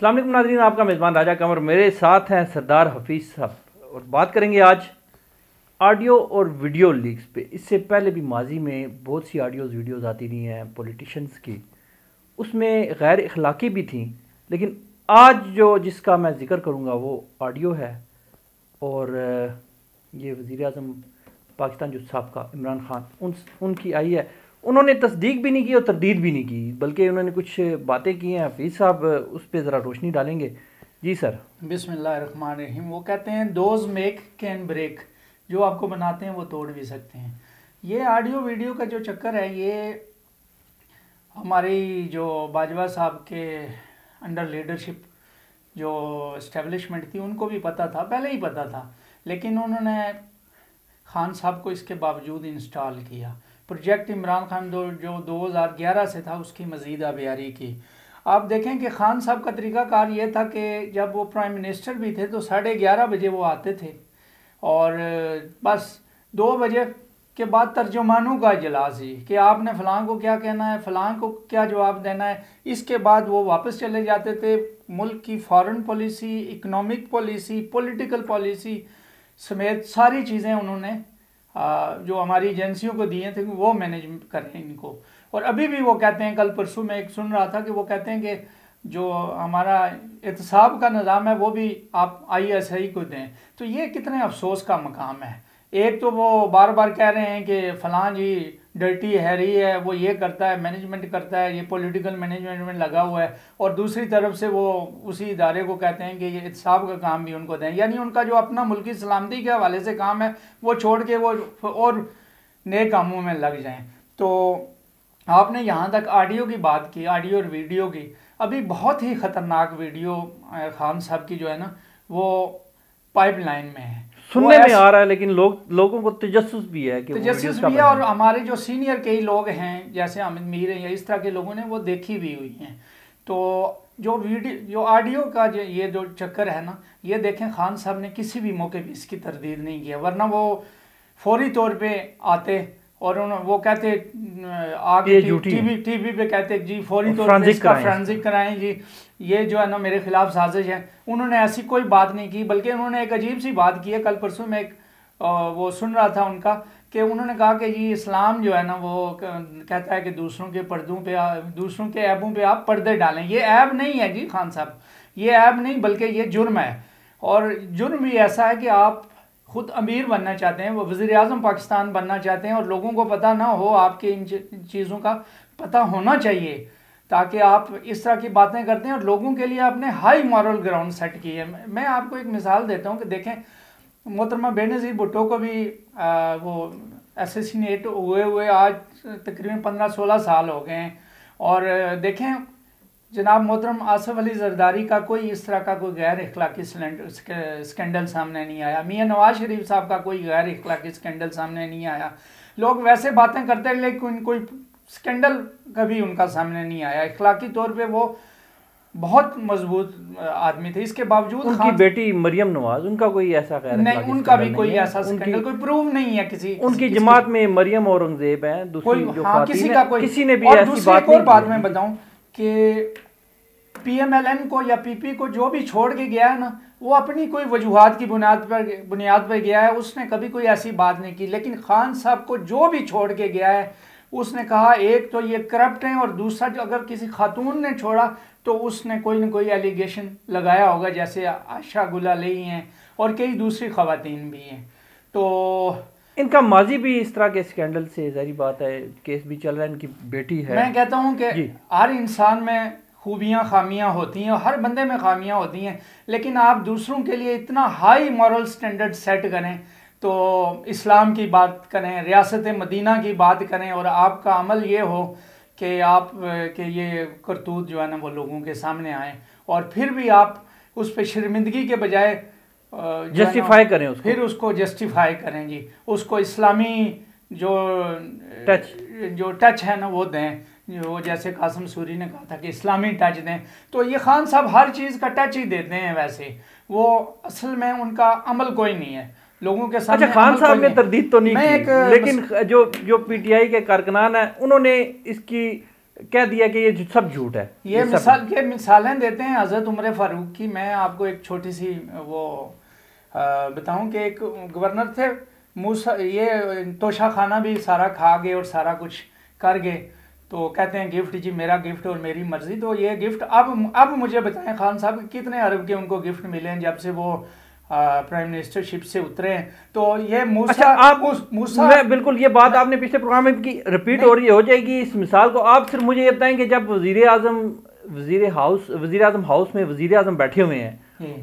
السلام علیکم ناظرین، آپ کا میزبان راجہ قمر، میرے ساتھ ہیں سردار حفیظ صاحب، اور بات کریں گے آج آڈیو اور ویڈیو لیکس پہ۔ اس سے پہلے بھی ماضی میں بہت سی آڈیوز ویڈیوز آتی رہی ہیں پولیٹیشنز کی، اس میں غیر اخلاقی بھی تھیں، لیکن آج جس کا میں ذکر کروں گا وہ آڈیو ہے، اور یہ وزیر اعظم پاکستان جو سابقہ عمران خان ان کی آئی ہے۔ انہوں نے تصدیق بھی نہیں کی اور تردید بھی نہیں کی، بلکہ انہوں نے کچھ باتیں کی ہیں۔ حفیظ صاحب اس پہ ذرا روشنی ڈالیں گے؟ جی سر۔ بسم اللہ الرحمن الرحیم۔ وہ کہتے ہیں دوز میک کین بریک، جو آپ کو بناتے ہیں وہ توڑ بھی سکتے ہیں۔ یہ آڈیو ویڈیو کا جو چکر ہے، یہ ہماری جو باجوہ صاحب کے انڈر لیڈرشپ جو اسٹیبلشمنٹ تھی ان کو بھی پتہ تھا، پہلے ہی پتہ تھا، لیکن انہوں نے خان صاحب کو اس کے باوجود انسٹال کیا۔ پروجیکٹ عمران خان جو 2011 سے تھا، اس کی مزید آبیاری کی۔ آپ دیکھیں کہ خان صاحب کا طریقہ کار یہ تھا کہ جب وہ پرائم منسٹر بھی تھے تو 11:30 بجے وہ آتے تھے، اور بس 2 بجے کے بعد ترجمانوں کا اجلاس ہی کہ آپ نے فلاں کو کیا کہنا ہے، فلاں کو کیا جواب دینا ہے۔ اس کے بعد وہ واپس چلے جاتے تھے۔ ملک کی foreign policy, economic policy, political policy سمیت ساری چیزیں انہوں نے جو ہماری ایجنسیوں کو دیے تھے وہ مینیج کریں ان کو۔ اور ابھی بھی وہ کہتے ہیں، کل پرسوں میں ایک سن رہا تھا کہ وہ کہتے ہیں کہ جو ہمارا احتساب کا نظام ہے وہ بھی آپ ISI کو دیں۔ تو یہ کتنے افسوس کا مقام ہے۔ ایک تو وہ بار بار کہہ رہے ہیں کہ فلاں جی ڈرٹی ہیری ہے، وہ یہ کرتا ہے، مینجمنٹ کرتا ہے، یہ پولیٹیکل مینجمنٹ میں لگا ہوا ہے، اور دوسری طرف سے وہ اسی ادارے کو کہتے ہیں کہ یہ احتساب کا کام بھی ان کو دیں۔ یعنی ان کا جو اپنا ملکی سلامتی کے حوالے سے کام ہے وہ چھوڑ کے وہ اور نئے کاموں میں لگ جائیں۔ تو آپ نے یہاں تک آڈیو کی بات کی، آڈیو اور ویڈیو کی۔ ابھی بہت ہی خطرناک ویڈیو خان صاحب کی جو ہے نا وہ پائپ لائن میں ہے، سننے میں آ رہا ہے، لیکن لوگوں کو تجسس بھی ہے کہ تجسس بھی ہے، اور ہمارے جو سینئر کئی لوگ ہیں جیسے حامد میر ہیں یا اس طرح کے لوگوں نے وہ دیکھی بھی ہوئی ہیں۔ تو جو آڈیو کا یہ جو چکر ہے نا، یہ دیکھیں خان صاحب نے کسی بھی موقع پہ اس کی تردید نہیں کیا، ورنہ وہ فوری طور پہ آتے اور وہ کہتے آگے ٹی وی پہ کہتے جی فوری طور پہ اس کا فرانزک کرائیں جی، یہ جو ہے نا میرے خلاف سازش ہے۔ انہوں نے ایسی کوئی بات نہیں کی، بلکہ انہوں نے ایک عجیب سی بات کی ہے۔ کل پرسوں میں ایک وہ سن رہا تھا ان کا کہ انہوں نے کہا کہ جی اسلام جو ہے نا وہ کہتا ہے کہ دوسروں کے پردوں پہ، دوسروں کے عیبوں پہ آپ پردے ڈالیں۔ یہ عیب نہیں ہے جی خان صاحب، یہ عیب نہیں بلکہ یہ جرم ہے، اور جرم بھی ایسا ہے کہ آپ خود امیر بننا چاہتے ہیں، وہ وزیر اعظم پاکستان بننا چاہتے ہیں، اور لوگوں کو پتہ نہ ہو، آپ کے ان چیزوں کا پتہ ہونا چاہیے تاکہ آپ اس طرح کی باتیں کرتے ہیں، اور لوگوں کے لیے آپ نے ہائی مورل گراؤنڈ سیٹ کی ہے۔ میں آپ کو ایک مثال دیتا ہوں کہ دیکھیں محترمہ بینظیر بھٹو کو بھی وہ اسیسینیٹ ہوئے آج تقریباً 15-16 سال ہو گئے ہیں، اور دیکھیں جناب محترم آصف علی زرداری کا کوئی اس طرح کا کوئی غیر اخلاقی سکینڈل سامنے نہیں آیا، میاں نواز شریف صاحب کا کوئی غیر اخلاقی سکینڈل سامنے نہیں آیا۔ لوگ ویسے باتیں کرتے ہیں لیکن کوئی سکینڈل کبھی ان کا سامنے نہیں آیا۔ اخلاقی طور پہ وہ بہت مضبوط آدمی تھے، اس کے باوجود ان کی بیٹی مریم نواز، ان کا کوئی ایسا غیر نہیں، ان کا بھی کوئی ایسا سکینڈل کوئی پروف نہیں ہے کسی۔ ان کی جماعت میں مریم اورنگزیب ہیں، دوسری جو خواتین ہیں، کسی نے بھی اور ایسی دوسری بات ایک اور نہیں بات میں بتاؤں کہ PMLN کو یا PP کو جو بھی چھوڑ کے گیا ہے نا، وہ اپنی کوئی وجوہات کی بنیاد پر گیا ہے، اس نے کبھی کوئی ایسی بات نہیں کی۔ لیکن خان صاحب کو جو بھی چھوڑ کے گیا ہے اس نے کہا ایک تو یہ کرپٹ ہیں، اور دوسرا جو اگر کسی خاتون نے چھوڑا تو اس نے کوئی نہ کوئی ایلیگیشن لگایا ہوگا، جیسے عائشہ گل علیہ ہیں اور کئی دوسری خواتین بھی ہیں۔ تو ان کا ماضی بھی اس طرح کے سکینڈل سے ظاہری بات ہے، کیس بھی چل رہا ہے، ان کی بیٹی ہے۔ میں کہتا ہوں کہ ہر انسان میں خوبیاں خامیاں ہوتی ہیں، اور ہر بندے میں خامیاں ہوتی ہیں، لیکن آپ دوسروں کے لیے اتنا ہائی مورل سٹینڈرڈ سیٹ کریں، تو اسلام کی بات کریں، ریاست مدینہ کی بات کریں، اور آپ کا عمل یہ ہو کہ یہ کرتوت جو ہے نا وہ لوگوں کے سامنے آئیں، اور پھر بھی آپ اس پہ شرمندگی کے بجائے جسٹیفائی کریں، پھر اس کو جسٹیفائی کریں جی، اس کو اسلامی جو ٹچ ہے نا وہ دیں، جو جیسے قاسم سوری نے کہا تھا کہ اسلامی ٹچ دیں۔ تو یہ خان صاحب ہر چیز کا ٹچ ہی دیتے ہیں، ویسے وہ اصل میں ان کا عمل کوئی نہیں ہے لوگوں کے سامنے۔ اچھا، خان صاحب نے تردید تو نہیں کی، لیکن جو PTI کے کارکنان ہیں انہوں نے اس کی کہہ دیا کہ یہ سب جھوٹ ہے. یہ مثالیں دیتے ہیں حضرت عمر فاروق کی. میں آپ کو ایک چھوٹی سی وہ بتاؤں کہ ایک گورنر تھے یہ توشہ خانہ بھی سارا کھا گئے اور سارا کچھ کر گئے. تو کہتے ہیں گفٹ جی میرا گفٹ اور میری مرضی. تو یہ گفٹ اب مجھے بتائیں خان صاحب کتنے ارب کے ان کو گفٹ ملے ہیں جب سے وہ پرائم منسٹر شپ سے اترے ہیں. تو یہ موسیٰ بالکل یہ بات آپ نے پچھلے پروگرام میں کی رپیٹ ہو جائے گی اس مثال کو. آپ صرف مجھے یہ بتائیں کہ جب وزیر اعظم ہاؤس میں وزیر اعظم بیٹھے ہوئے ہیں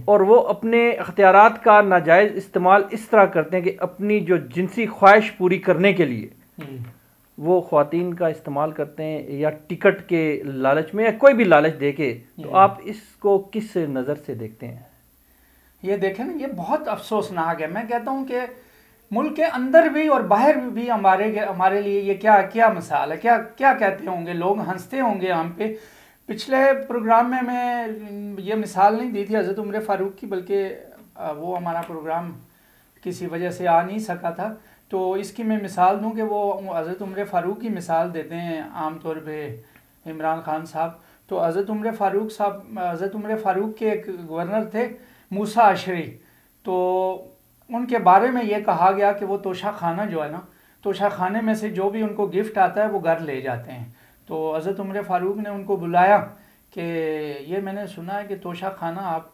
اور وہ اپنے اختیارات کا ناجائز استعمال اس طرح کرتے ہیں کہ اپنی جو جنسی خواہش پوری کرنے کے لیے وہ خواتین کا استعمال کرتے ہیں یا ٹکٹ کے لالچ میں یا کوئی بھی لالچ دے کے, تو آپ اس کو کس نظر سے دیکھتے ہیں؟ یہ دیکھیں نا, یہ بہت افسوسناک ہے. میں کہتا ہوں کہ ملک کے اندر بھی اور باہر بھی ہمارے لیے یہ کیا مثال ہے. کیا کہتے ہوں گے لوگ, ہنستے ہوں گے ہم پہ. پچھلے پروگرام میں یہ مثال نہیں دی تھی حضرت عمر فاروق کی, بلکہ وہ ہمارا پروگرام کسی وجہ سے آ نہیں سکا تھا. تو اس کی میں مثال دوں کہ وہ حضرت عمر فاروق کی مثال دیتے ہیں عام طور پہ عمران خان صاحب. تو حضرت عمر فاروق کے ایک گورنر تھے موسیٰ اشری. تو ان کے بارے میں یہ کہا گیا کہ وہ توشہ خانہ جو ہے نا, توشہ خانے میں سے جو بھی ان کو گفٹ آتا ہے وہ گھر لے جاتے ہیں. تو حضرت عمر فاروق نے ان کو بلایا کہ یہ میں نے سنا ہے کہ توشہ خانہ آپ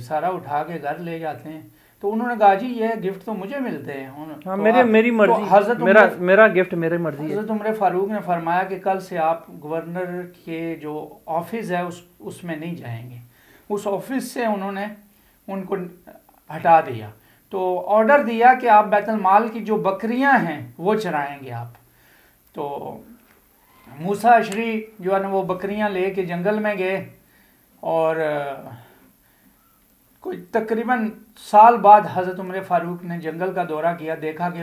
سارا اٹھا کے گھر لے جاتے ہیں. تو انہوں نے کہا جی یہ گفٹ تو مجھے ملتے ہیں, میری مرضی, میرا گفٹ میری مرضی. حضرت عمر فاروق نے فرمایا کہ کل سے آپ گورنر کے جو آفس ہے اس میں نہیں جائیں گے. اس آفس سے انہوں نے ان کو ہٹا دیا. تو آرڈر دیا کہ آپ بیت المال کی جو بکریاں ہیں وہ چرائیں گے آپ. تو موسیٰ اشری جو ہے نا وہ بکریاں لے کے جنگل میں گئے اور کوئی تقریباً سال بعد حضرت عمر فاروق نے جنگل کا دورہ کیا, دیکھا کہ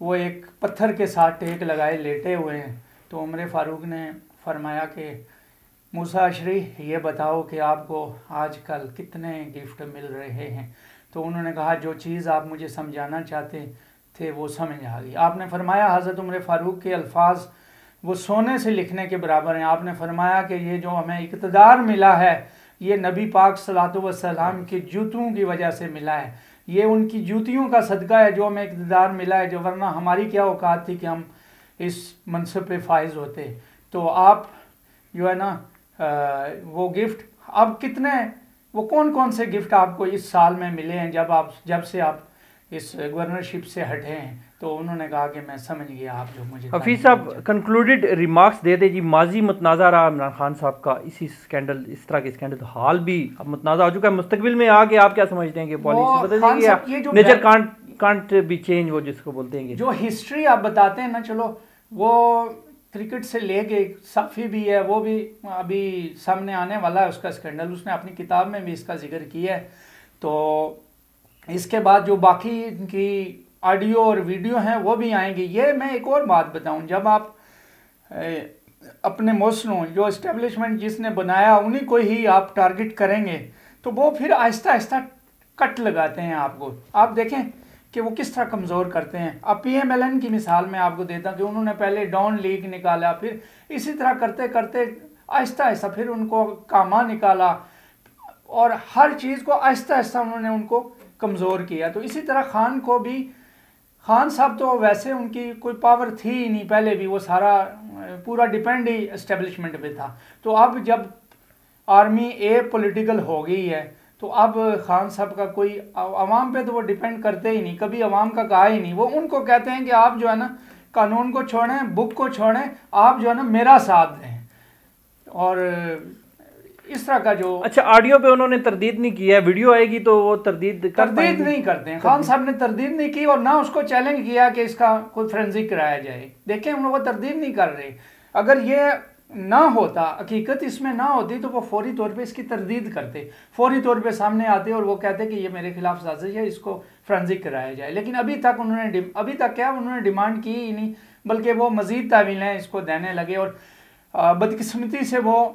وہ ایک پتھر کے ساتھ ٹیک لگائے لیٹے ہوئے ہیں. تو عمر فاروق نے فرمایا کہ موسیٰ اشری یہ بتاؤ کہ آپ کو آج کل کتنے گفٹ مل رہے ہیں. تو انہوں نے کہا جو چیز آپ مجھے سمجھانا چاہتے تھے وہ سمجھ آ گئی. آپ نے فرمایا حضرت عمر فاروق کے الفاظ وہ سونے سے لکھنے کے برابر ہیں. آپ نے فرمایا کہ یہ جو ہمیں اقتدار ملا ہے یہ نبی پاک صلی اللہ علیہ وسلم کی جوتوں کی وجہ سے ملا ہے. یہ ان کی جوتیوں کا صدقہ ہے جو ہمیں اقتدار ملا ہے, جو ورنہ ہماری کیا اوقات تھی کہ ہم اس منصب پہ فائز ہوتے. تو آپ جو ہے نا وہ گفٹ اب کتنے, وہ کون سے گفٹ آپ کو اس سال میں ملے ہیں جب سے آپ اس گورنرشپ سے ہٹے ہیں. تو انہوں نے کہا کہ میں سمجھ گیا آپ جو مجھے. حفیظ صاحب کنکلوڈڈ ریمارکس دے دے جی. ماضی متنازع رہا عمران خان صاحب کا, اسی سکینڈل اس طرح کے سکینڈل حال بھی اب متنازع ہو چکا ہے. مستقبل میں آگے آپ کیا سمجھتے ہیں کہ پالیسی بدل جائے گی یا نیچر کانٹ بی چینج, وہ جس کو بولتے ہیں جو ہسٹری آپ بتاتے ہیں نا, چلو وہ کرکٹ سے لے کے صافی بھی ہے, وہ بھی ابھی سامنے آنے والا ہے اس کا سکینڈل, اس نے اپنی کتاب میں بھی اس کا ذکر کیا ہے. تو اس کے بعد جو باقی کی آڈیو اور ویڈیو ہیں وہ بھی آئیں گی. یہ میں ایک اور بات بتاؤں, جب آپ اپنے موسنوں جو اسٹیبلشمنٹ جس نے بنایا انہی کو ہی آپ ٹارگٹ کریں گے تو وہ پھر آہستہ آہستہ کٹ لگاتے ہیں آپ کو. آپ دیکھیں کہ وہ کس طرح کمزور کرتے ہیں. اب پی ایم ایل این کی مثال میں آپ کو دیتا کہ انہوں نے پہلے ڈاؤن لیگ نکالا, پھر اسی طرح کرتے کرتے آہستہ آہستہ پھر ان کو کاما نکالا اور ہر چیز کو آہستہ آہستہ انہوں نے ان کو کمزور کیا. تو اسی طرح خان کو بھی, خان صاحب تو ویسے ان کی کوئی پاور تھی ہی نہیں پہلے بھی, وہ سارا پورا ڈیپینڈ ہی اسٹیبلشمنٹ پہ تھا. تو اب جب آرمی پولیٹیکل ہو گئی ہے تو اب خان صاحب کا کوئی عوام پہ تو وہ ڈیپینڈ کرتے ہی نہیں, کبھی عوام کا کہا ہی نہیں. وہ ان کو کہتے ہیں کہ آپ جو ہے نا قانون کو چھوڑیں, بک کو چھوڑیں, آپ جو ہے نا میرا ساتھ دیں. اور اس طرح کا جو اچھا آڈیو پہ انہوں نے تردید نہیں کی ہے, ویڈیو آئے گی تو وہ تردید نہیں کرتے ہیں. خان صاحب نے تردید نہیں کی اور نہ اس کو چیلنج کیا کہ اس کا کوئی فرینزک کرایا جائے. دیکھیں ان لوگ تردید نہیں کر رہے. اگر یہ نہ ہوتا, حقیقت اس میں نہ ہوتی تو وہ فوری طور پہ اس کی تردید کرتے, فوری طور پہ سامنے آتے اور وہ کہتے کہ یہ میرے خلاف سازش ہے, اس کو فرینزک کرایا جائے. لیکن ابھی تک انہوں نے ڈیمانڈ کی ہی نہیں, بلکہ وہ مزید تعویلیں اس کو دینے لگے. اور بدقسمتی سے وہ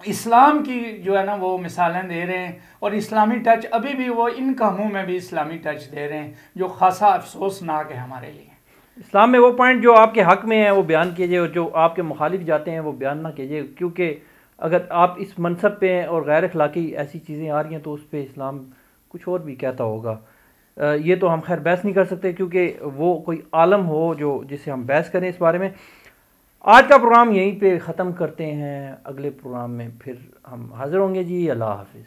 اسلام کی جو ہے نا وہ مثالیں دے رہے ہیں اور اسلامی ٹچ ابھی بھی وہ ان کاموں میں بھی اسلامی ٹچ دے رہے ہیں, جو خاصا افسوسناک ہے ہمارے لیے. اسلام میں وہ پوائنٹ جو آپ کے حق میں ہیں وہ بیان کیجیے، اور جو آپ کے مخالف جاتے ہیں وہ بیان نہ کیجیے، کیونکہ اگر آپ اس منصب پہ ہیں اور غیر اخلاقی ایسی چیزیں آ رہی ہیں تو اس پہ اسلام کچھ اور بھی کہتا ہوگا۔ یہ تو ہم خیر بحث نہیں کر سکتے کیونکہ وہ کوئی عالم ہو جو جس سے ہم بحث کریں اس بارے میں۔ آج کا پروگرام یہیں پہ ختم کرتے ہیں، اگلے پروگرام میں پھر ہم حاضر ہوں گے جی۔ اللہ حافظ۔